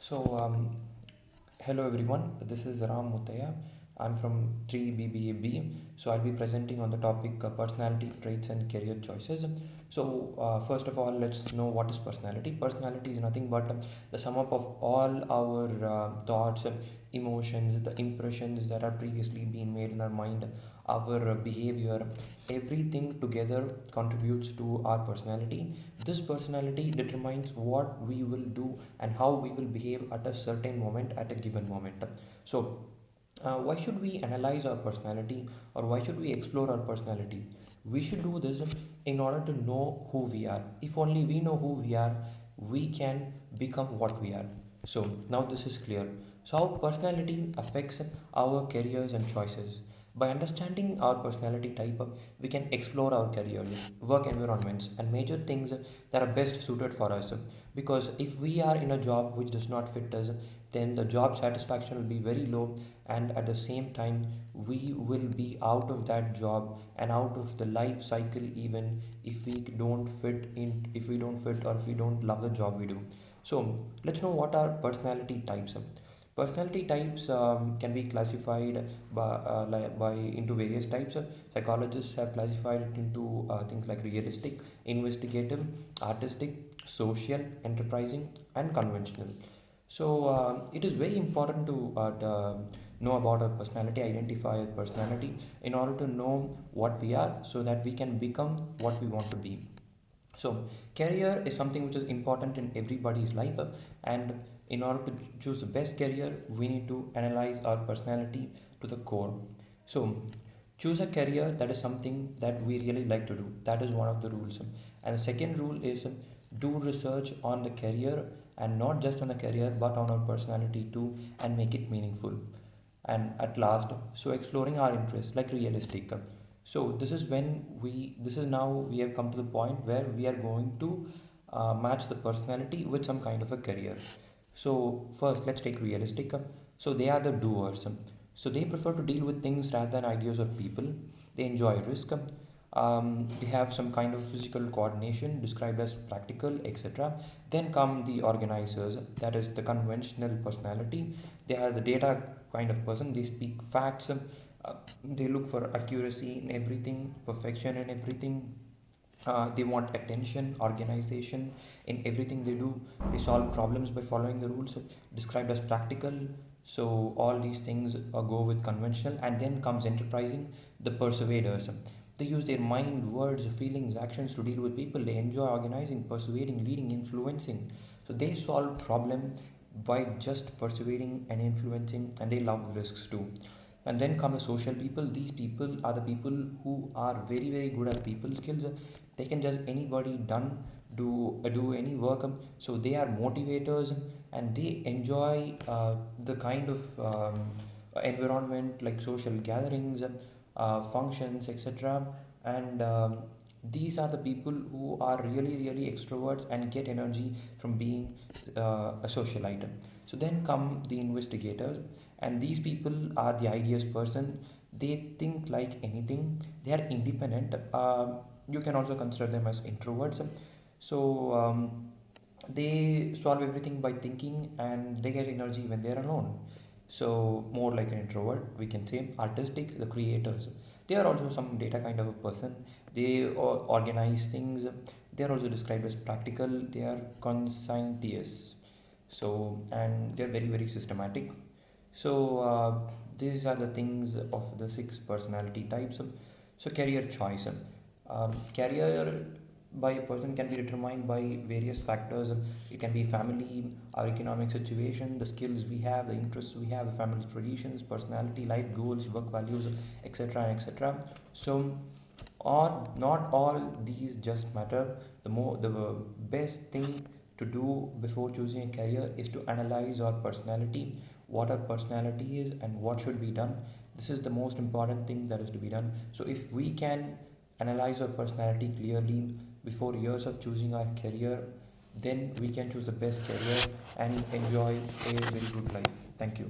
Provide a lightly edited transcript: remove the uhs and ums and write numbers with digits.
So, hello everyone. This is Ram Mutaya. I'm from 3BBAB. So, I'll be presenting on the topic personality traits and career choices. So, first of all, let's know what is personality. Personality is nothing but the sum up of all our thoughts, emotions, the impressions that are previously been made in our mind, our behavior, everything together contributes to our personality. This personality determines what we will do and how we will behave at a certain moment, at a given moment. So, why should we analyze our personality, or why should we explore our personality? We should do this in order to know who we are. If only we know who we are, we can become what we are. So, now this is clear. So, how personality affects our careers and choices. By understanding our personality type, we can explore our careers, work environments, and major things that are best suited for us. Because if we are in a job which does not fit us, then the job satisfaction will be very low, and at the same time, we will be out of that job and out of the life cycle even if we don't fit in, if we don't fit, or if we don't love the job we do. So, let's know what are personality types. Personality types can be classified by into various types. Psychologists have classified it into things like realistic, investigative, artistic, social, enterprising, and conventional. So it is very important to know about our personality, identify our personality in order to know what we are, so that we can become what we want to be. So, career is something which is important in everybody's life, and in order to choose the best career, we need to analyze our personality to the core. So, choose a career that is something that we really like to do. That is one of the rules. And the second rule is do research on the career, and not just on the career but on our personality too, and make it meaningful. And at last, so exploring our interests like realistic. So this is now we have come to the point where we are going to match the personality with some kind of a career. So first, let's take realistic. So they are the doers. So they prefer to deal with things rather than ideas or people. They enjoy risk. They have some kind of physical coordination described as practical, etc. Then come the organizers, that is the conventional personality. They are the data kind of person. They speak facts. They look for accuracy in everything, perfection in everything. They want attention, organization in everything they do. They solve problems by following the rules described as practical. So all these things go with conventional, and then comes enterprising, the persuaders. They use their mind, words, feelings, actions to deal with people. They enjoy organizing, persuading, leading, influencing. So they solve problem by just persuading and influencing, and they love risks too. And then come the social people. These people are the people who are very very good at people skills. They can just anybody done do any work. So they are motivators, and they enjoy the kind of environment like social gatherings, functions, etc. And these are the people who are really really extroverts and get energy from being a socialite. So then come the investigators, and these people are the ideas person. They think like anything. They are independent. You can also consider them as introverts. So they solve everything by thinking, and they get energy when they are alone. So more like an introvert, we can say. Artistic, the creators, they are also some data kind of a person. They organize things. They are also described as practical. They are conscientious. So, and they're very very systematic. So these are the things of the six personality types. So career choice. Career by a person can be determined by various factors. It can be family, our economic situation, the skills we have, the interests we have, the family traditions, personality, life goals, work values, etc. etc. So, or not all these just matter. The best thing to do before choosing a career is to analyze our personality, what our personality is, and what should be done. This is the most important thing that is to be done. So if we can analyze our personality clearly before years of choosing our career, then we can choose the best career and enjoy a very good life. Thank you.